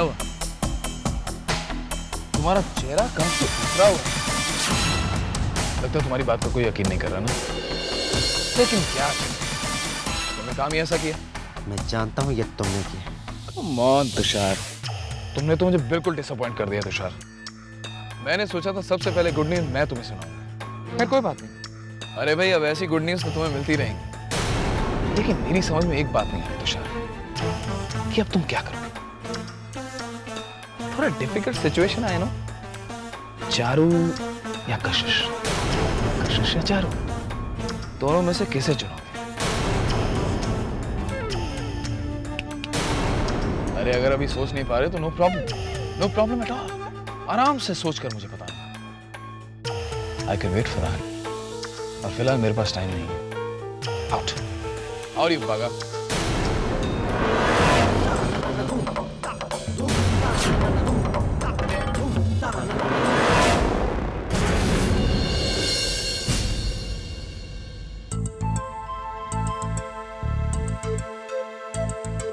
क्या हुआ? तुम्हारा चेहरा कहाँ से उतरा हुआ? लगता है तुम्हारी बात का कोई यकीन नहीं कर रहा ना। लेकिन क्या तुमने काम ही ऐसा किया? मैं जानता हूँ ये तुमने किया। कम ऑन तुषार, तुमने तो मुझे बिल्कुल डिसअपॉइंट कर दिया तुषार। मैंने सोचा था सबसे पहले गुड न्यूज मैं तुम्हें सुनाऊंगा। खैर कोई बात नहीं। अरे भाई, अब ऐसी गुड न्यूज तो तुम्हें मिलती रहेंगी। लेकिन मेरी समझ में एक बात नहीं आई तुषार कि अब तुम क्या करोगे। थोड़ा डिफिकल्ट सिचुएशन है ना। चारू या कशिश? कशिश या चारू, दोनों में से किसे चुनोगे? अरे अगर अभी सोच नहीं पा रहे तो नो प्रॉब्लम एट ऑल। आराम से सोचकर मुझे बताना। I can wait for that. और फिलहाल मेरे पास टाइम नहीं है। आउट और यू भागा।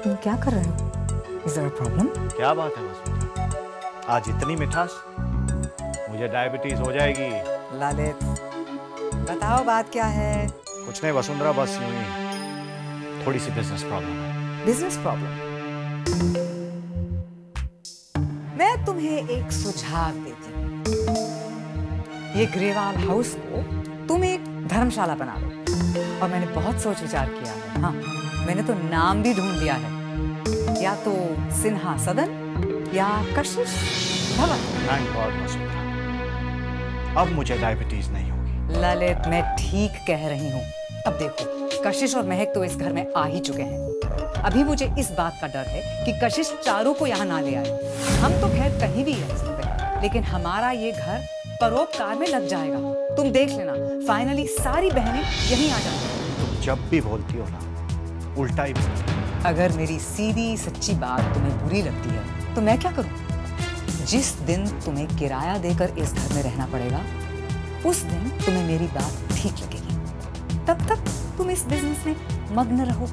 तुम क्या कर रहे हो? Is there a problem? क्या बात है वसुंधरा, आज इतनी मिठास? मुझे डायबिटीज हो जाएगी। ललित, बताओ बात क्या है? कुछ नहीं वसुंधरा, बस यूं ही थोड़ी सी बिजनेस प्रॉब्लम है। Business problem? मैं तुम्हें एक सुझाव देती हूँ। ये ग्रेवाल हाउस को तुम एक धर्मशाला बना लो। और मैंने बहुत सोच विचार किया है। हाँ, मैंने तो नाम भी ढूंढ लिया है। या तो सिन्हा सदन या कशिश भवन। थैंक गॉड वसुंधरा, अब मुझे डायबिटीज नहीं होगी। ललित, मैं ठीक कह रही हूँ। अब देखो, कशिश और महक तो इस घर में आ ही चुके हैं। अभी मुझे इस बात का डर है कि कशिश चारू को यहाँ ना ले आए। हम तो खैर कहीं भी रह सकते हैं, लेकिन हमारा ये घर परोपकार में लग जाएगा। तुम देख लेना, फाइनली सारी बहनें यहीं आ जाएंगी। तुम जब भी बोलती हो ना, उल्टा ही बोलती हो। अगर मेरी सीधी सच्ची बात तुम्हें बुरी लगती है तो मैं क्या करूं? जिस दिन तुम्हें किराया देकर इस घर में रहना पड़ेगा, उस दिन तुम्हें मेरी बात ठीक लगेगी। तब तक तुम इस बिजनेस में मग्न रहो।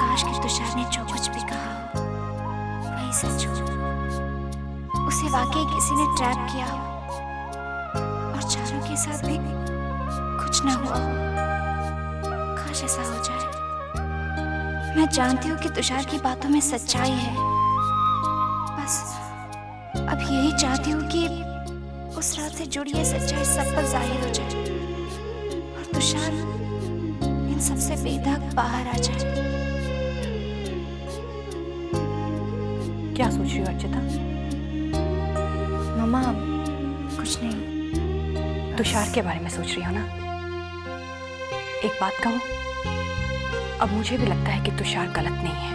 काश कि तुषार ने जो कुछ भी कहा हो वही सच हो। उसे वाकई किसी ने ट्रैप किया हो और चारू के साथ भी कुछ ना हुआ हो। काश ऐसा हो जाए। मैं जानती हूँ कि तुषार की बातों में सच्चाई है। बस अब यही चाहती हूँ कि उस रात से जुड़ी ये सच्चाई सब पर जाहिर हो जाए और तुषार इन सबसे बेदाग बाहर आ जाए। क्या सोच रही हो अर्चिता? मम्मा, कुछ नहीं। तुषार के बारे में सोच रही हो ना? एक बात कहूं, अब मुझे भी लगता है कि तुषार गलत नहीं है।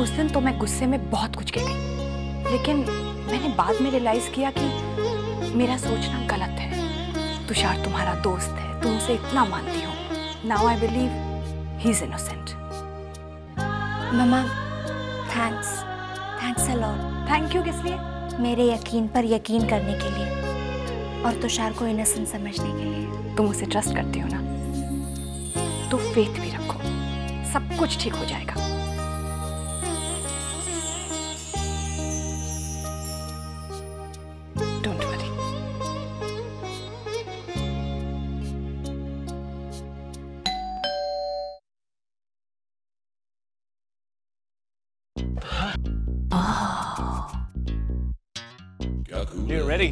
उस दिन तो मैं गुस्से में बहुत कुछ कह गई, लेकिन मैंने बाद में रियलाइज किया कि मेरा सोचना गलत है। तुषार तुम्हारा दोस्त है, तुम उसे इतना मानती हो। Now I believe he is innocent. Mamma, thanks a lot. Thank you किस लिए? मेरे यकीन पर यकीन करने के लिए और तुषार को इनोसेंट समझने के लिए। तुम उसे ट्रस्ट करती हो ना, तो फेथ भी रखो, सब कुछ ठीक हो जाएगा। Don't worry. You're ready?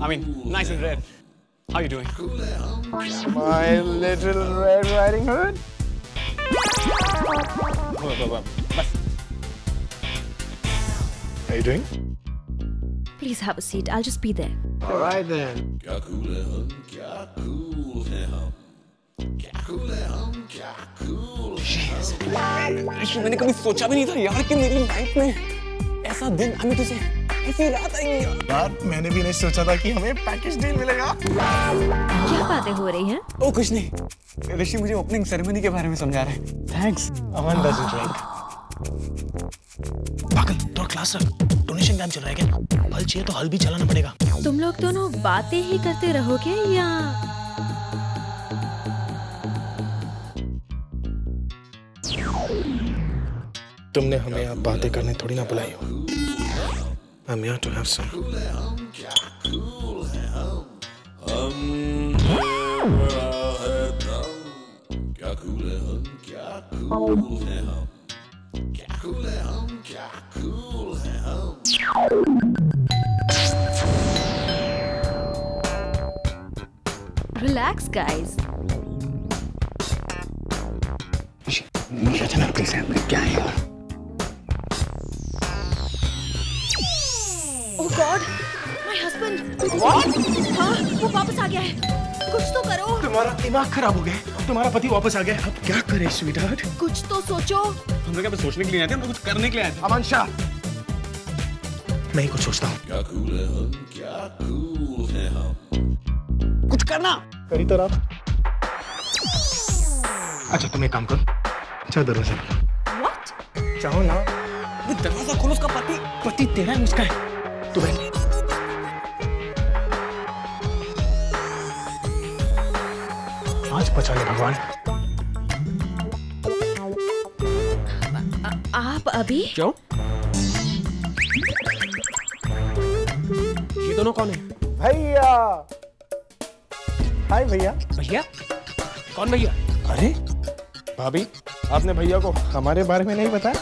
I mean, nice and red. How you doing? My little Red Riding Hood. How you doing? Please have a seat. I'll just be there. All right then. मैंने कभी सोचा भी नहीं था यार कि मेरी life में ऐसा दिन आने तुझे ऐसी रात आएगी। यार मैंने भी नहीं सोचा था कि हमें पैकेज डील मिलेगा। क्या बातें हो रही हैं? ओ कुछ नहीं, ऋषि मुझे ओपनिंग सेरेमनी के बारे में समझा रहे हैं। थैंक्स। Aman doesn't drink. पागल, थोड़ा क्लास रख। डोनेशन टाइम चल रहा है क्या? हल चाहिए तो हल भी चलाना पड़ेगा। तुम लोग दोनों बातें ही करते रहोगे या तुमने हमें यहाँ बातें करने थोड़ी ना बुलाई हो। I'm here to have some. Relax, guys. मुझे अचानक प्लीज क्या है यार? Oh God, my husband. What? हाँ, वो वापस आ गया है। कुछ तो करो। तुम्हारा दिमाग खराब हो गया है। तुम्हारा पति वापस आ गया है। अब क्या करें स्वीटहार्ट? कुछ तो सोचो। हम लोग क्या बस सोचने के लिए आए थे, हम लोग कुछ करने के लिए आए थे। अमन शाह, मैं ही कुछ सोचता हूँ। कुछ करना। करी तो रहा। अच्छा तुम एक काम करो, चाहो दरवाजा। What? चाहो ना। दरवाजा खोलो, उसका पति। पति तेरा है उसका है। तू बैठ। आज बचा ले भगवान। आप अभी? क्यों? ये दोनों कौन है? भैया। हाय भैया। भैया? कौन भैया? अरे भाभी, आपने भैया को हमारे बारे में नहीं बताया?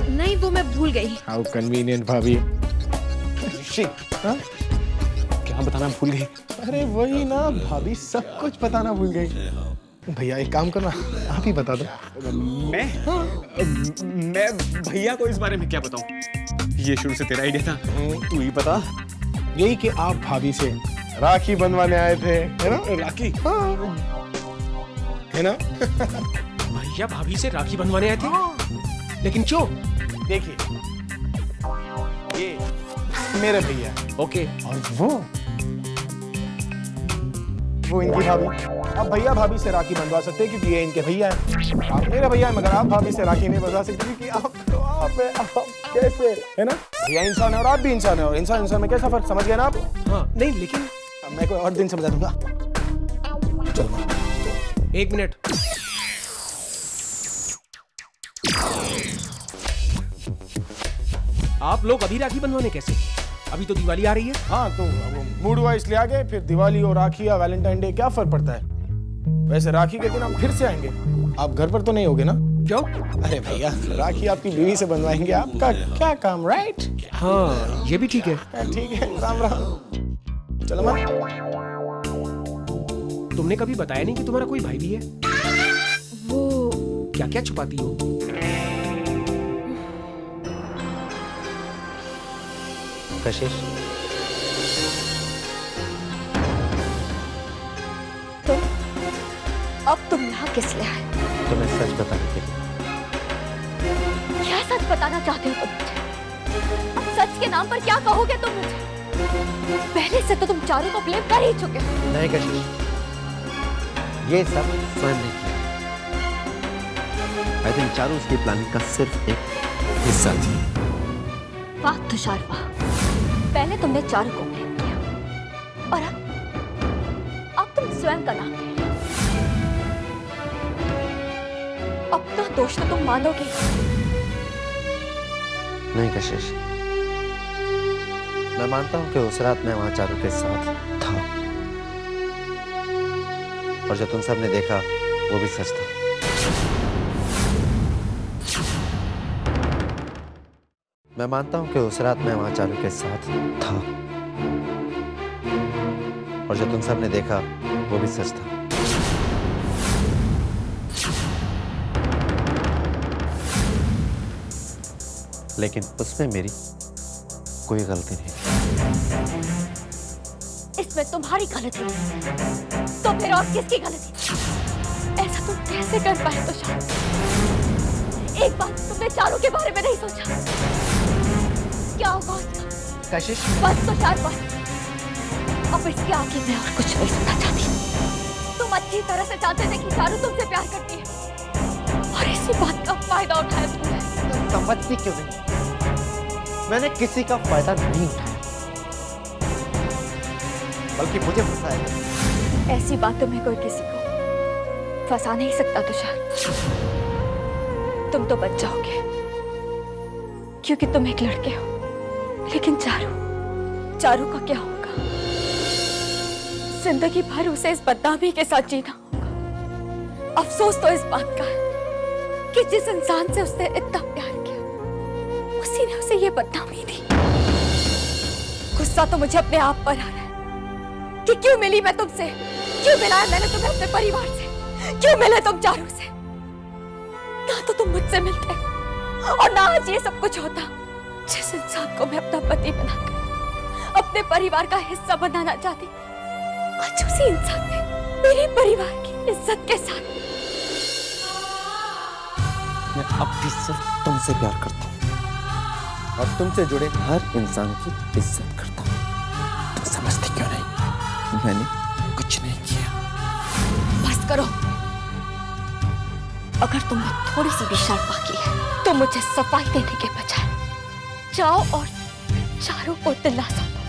नहीं, वो मैं भूल गई। हाउ कन्वीनियंट भाभी। हाँ? क्या बताना भूल गई? अरे वही ना, भाभी सब कुछ बताना भूल गई। भैया एक काम करना, आप ही बता दो। मैं? हाँ। मैं भैया को इस बारे में क्या बताऊं? ये शुरू से तेरा आइडिया था। तू ही बता। यही कि आप भाभी से राखी बंधवाने आए थे, है ना? राखी? हाँ। है ना? भैया भाभी से राखी बंधवाने आए थे? लेकिन क्यों? देखिए, ये मेरे भैया। ओके। और वो इनकी भाभी। अब भैया भाभी से राखी बंधवा सकते हैं क्योंकि ये इनके भैया हैं। आप मेरे भैया हैं, मगर आप भाभी से राखी नहीं बंधवा सकते क्योंकि आप तो आप है। आप कैसे, है ना? भैया इंसान है और आप भी इंसान है, और इंसान इंसान में कैसा फर्क, समझ गए ना आप? हाँ, नहीं लेकिन मैं कोई और दिन समझा दूंगा। चलो 1 मिनट। आप लोग अभी राखी बंधवाने कैसे? अभी तो दिवाली आ रही है। हाँ तो मूड हुआ इसलिए आ गए, फिर दिवाली और राखी या वैलेंटाइन डे क्या फर्क पड़ता है? वैसे राखी के दिन हम फिर से आएंगे। आप घर पर तो नहीं होगे ना? क्यों? अरे भैया, राखी आपकी बीवी से बंधवाएंगे, आपका क्या काम, राइट? हाँ ये भी ठीक है। ठीक है, राम राम। चलो मन। तुमने कभी बताया नहीं कि तुम्हारा कोई भाई भी है? वो क्या क्या छुपाती हो? कशिश, तुम अब तुम यहाँ किस लिए आए? तुम्हें सच बताने के लिए। क्या सच बताना चाहते हो तुम मुझे? अब सच के नाम पर क्या कहोगे तुम मुझे? पहले से तो तुम चारों को ब्लेम कर ही चुके हो। नहीं कशिश, ये सब स्वयं ने किया। आई थिंक चारू उसकी प्लानिंग का सिर्फ एक हिस्सा थी। वाह तुषार वाह, पहले तुमने चारू को ब्लेम किया और अब तुम स्वयं का नाम ले रहे हो। अपना दोष तो तुम मानोगे? नहीं कशिश, मैं मानता हूं कि उस रात मैं वहां चारू के साथ था, और जो तुम सबने देखा वो भी सच था। मैं मानता हूं कि उस रात मैं वहां चारू के साथ था, और जो तुम सबने देखा वो भी सच था। लेकिन उसमें मेरी कोई गलती नहीं थी। इसमें तुम्हारी गलती तो फिर और किसकी गलती? ऐसा तुम कैसे कर पाए तुषार? एक बात तुमने चारों के बारे में नहीं सोचा? क्या होगा उसका? कशिश, बस तुषार बस। अब इसके आगे मैं और कुछ नहीं सुनना चाहती। तुम अच्छी तरह से जानते थे कि चारू तुमसे प्यार करती है और इसी बात का फायदा उठाया तुमने। समझती क्यों नहीं? मैंने किसी का फायदा नहीं उठाया, बल्कि मुझे फंसाया। ऐसी बातों में कोई किसी को फंसा नहीं सकता तुषार। तुम तो बच जाओगे क्योंकि तुम एक लड़के हो, लेकिन चारू का क्या होगा? जिंदगी भर उसे इस बदनामी के साथ जीना होगा। अफसोस तो इस बात का है कि जिस इंसान से उसने इतना प्यार किया, उसी ने उसे ये बदनामी दी। गुस्सा तो मुझे अपने आप पर आ रहा है कि क्यों मिली मैं तुमसे, क्यों मिलाया मैंने तुम्हें अपने परिवार से, क्यों मिले तुम चारू से? ना तो तुम मुझसे मिलते और ना आज ये सब कुछ होता। जिस इंसान को मैं अपना पति बनाकर अपने परिवार का हिस्सा बनाना चाहती, आज उसी इंसान ने मेरे परिवार की इज्जत के साथ। मैं अब भी सिर्फ तुमसे प्यार करता हूँ और तुमसे जुड़े हर इंसान की इज्जत करता हूँ। तुम समझते क्यों नहीं? मैंने कुछ नहीं किया। बस करो। अगर तुम्हें थोड़ी सी भी शर्म बाकी है तो मुझे सफाई देने के बजाय जाओ और चारों को दिलासा दो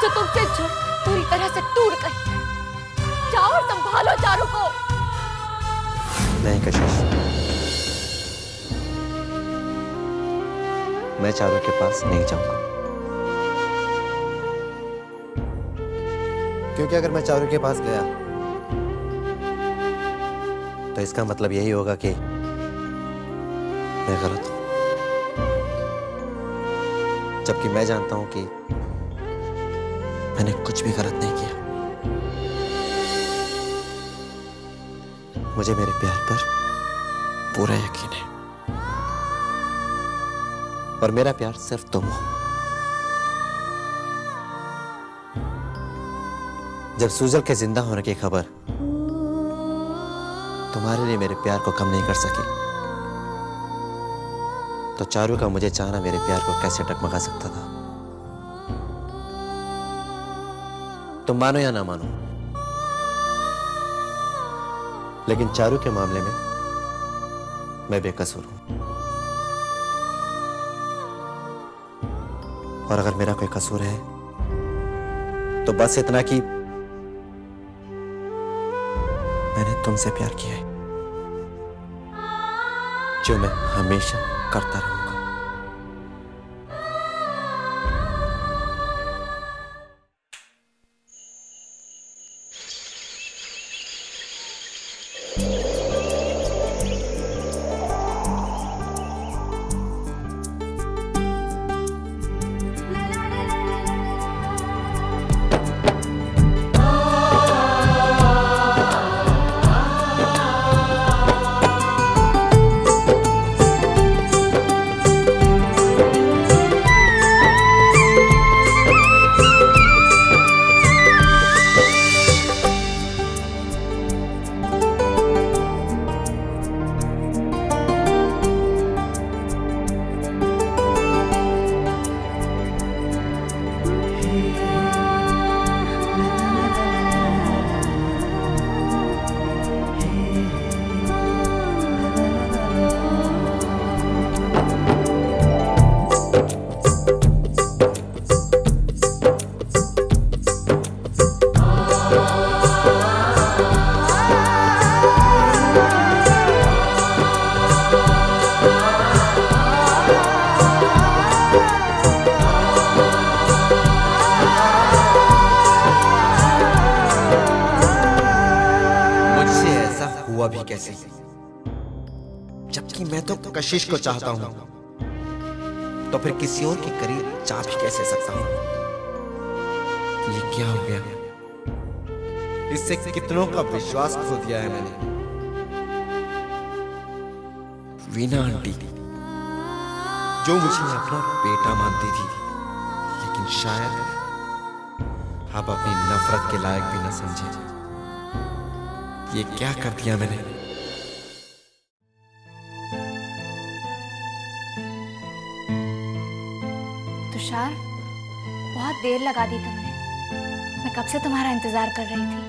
जो तुमसे जुड़ पूरी तरह से टूट गई। जाओ और संभालो चारों को। नहीं कशिश, मैं चारू के पास नहीं जाऊंगा, क्योंकि अगर मैं चारू के पास गया तो इसका मतलब यही होगा कि मैं गलत हूं, जबकि मैं जानता हूं कि मैंने कुछ भी गलत नहीं किया। मुझे मेरे प्यार पर पूरा यकीन है और मेरा प्यार सिर्फ तुम हो। जब सूजल के जिंदा होने की खबर तुम्हारे लिए मेरे प्यार को कम नहीं कर सकी, तो चारू का मुझे चाहना मेरे प्यार को कैसे डगमगा सकता था? तुम मानो या ना मानो, लेकिन चारू के मामले में मैं बेकसूर हूं। और अगर मेरा कोई कसूर है तो बस इतना कि मैंने तुमसे प्यार किया है, जो मैं हमेशा करता रहूंगा। भी कैसे, जबकि मैं तो कशिश को चाहता हूं, तो फिर किसी और के करीब जा भी कैसे सकता हूं? ये क्या हो गया? इससे कितनों का विश्वास खो दिया है मैंने। वीना आंटी जो मुझे अपना बेटा मानती थी, लेकिन शायद अब अपनी नफरत के लायक भी न समझे। ये क्या कर दिया मैंने? तुषार, बहुत देर लगा दी तुमने। मैं कब से तुम्हारा इंतजार कर रही थी।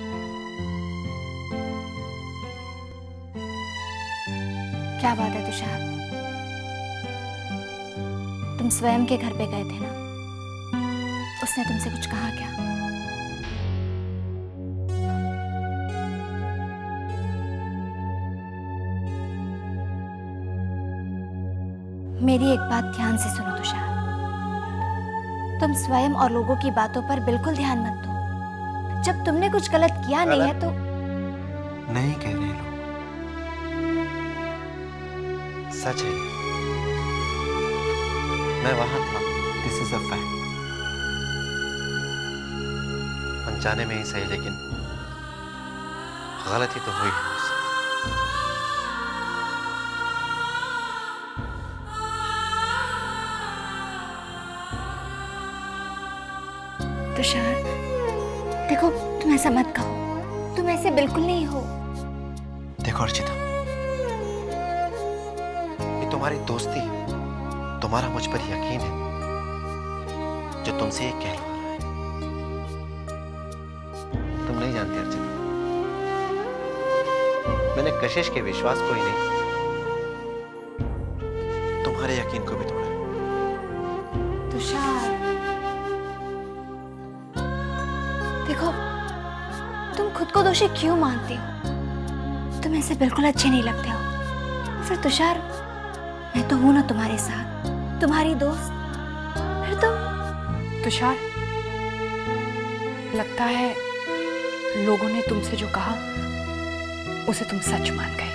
क्या बात है तुषार, तुम स्वयं के घर पे गए थे ना, उसने तुमसे कुछ कहा क्या? मेरी एक बात ध्यान से सुनो तुषार, तुम स्वयं और लोगों की बातों पर बिल्कुल ध्यान मत दो। जब तुमने कुछ गलत किया नहीं है तो नहीं कह रहे लोग, सच है, मैं वहां था। This is a fact. अनजाने में ही सही, लेकिन गलती तो हुई है मुझसे। तुषार देखो, तुम ऐसा मत कहो, तुम ऐसे बिल्कुल नहीं हो। देखो अर्चिता, ये तुम्हारी दोस्ती है, तुम्हारा मुझ पर यकीन है जो तुमसे ये कहलवा रहा है। तुम नहीं जानती अर्चिता, मैंने कशिश के विश्वास को ही नहीं, तुम्हारे यकीन को भी तोड़ा। तुषार देखो, तुम खुद को दोषी क्यों मानते हो? तुम ऐसे बिल्कुल अच्छे नहीं लगते हो। फिर तुषार, मैं तो हूं ना तुम्हारे साथ, तुम्हारी दोस्त। फिर तुम तुषार, लगता है लोगों ने तुमसे जो कहा उसे तुम सच मान गए।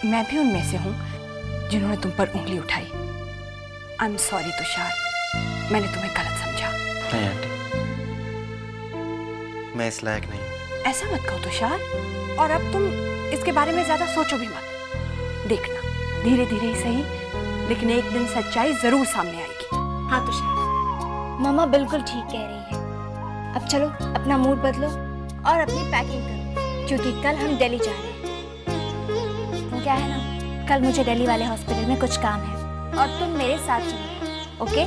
मैं भी उनमें से हूं जिन्होंने तुम पर उंगली उठाई। आई एम सॉरी तुषार, मैंने तुम्हें गलत समझा। नहीं आंटी, मैं इस लायक नहीं। ऐसा मत कहो तुषार, और अब तुम इसके बारे में ज्यादा सोचो भी मत। देखना, धीरे धीरे ही सही, लेकिन एक दिन सच्चाई जरूर सामने आएगी। हाँ तुषार, मामा बिल्कुल ठीक कह रही है। अब चलो अपना मूड बदलो और अपनी पैकिंग करो, क्योंकि कल हम दिल्ली जा रहे हैं। वो क्या है ना, कल मुझे दिल्ली वाले हॉस्पिटल में कुछ काम है और तुम मेरे साथ चलो, ओके?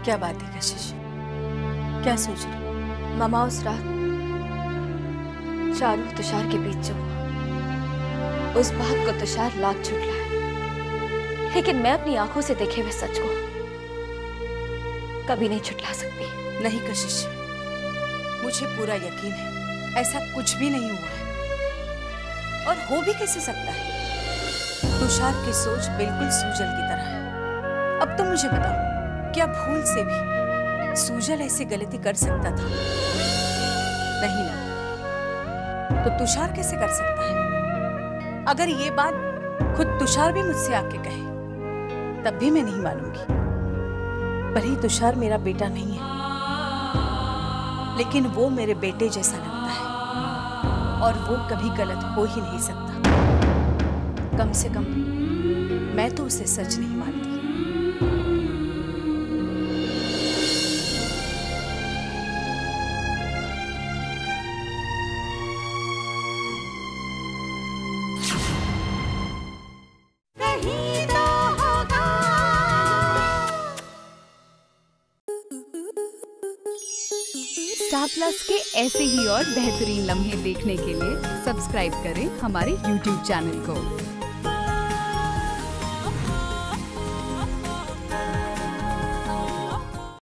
क्या बात है कशिश, क्या सोच रही? मामा, उस रात चारू तुषार के बीच जो हुआ, उस बात को तुषार लाख झुठलाए, लेकिन मैं अपनी आंखों से देखे हुए सच को कभी नहीं झुठला सकती। नहीं कशिश, मुझे पूरा यकीन है ऐसा कुछ भी नहीं हुआ है, और हो भी कैसे सकता है? तुषार की सोच बिल्कुल सूजल की तरह है। अब तुम मुझे बताओ, क्या भूल से भी सूजल ऐसी गलती कर सकता था? नहीं ना, तो तुषार कैसे कर सकता है? अगर ये बात खुद तुषार भी मुझसे आके कहे तब भी मैं नहीं मानूंगी। भले ही तुषार मेरा बेटा नहीं है, लेकिन वो मेरे बेटे जैसा लगता है और वो कभी गलत हो ही नहीं सकता। कम से कम मैं तो उसे सच नहीं मानती। स्टार प्लस के ऐसे ही और बेहतरीन लम्हे देखने के लिए सब्सक्राइब करें हमारे YouTube चैनल को।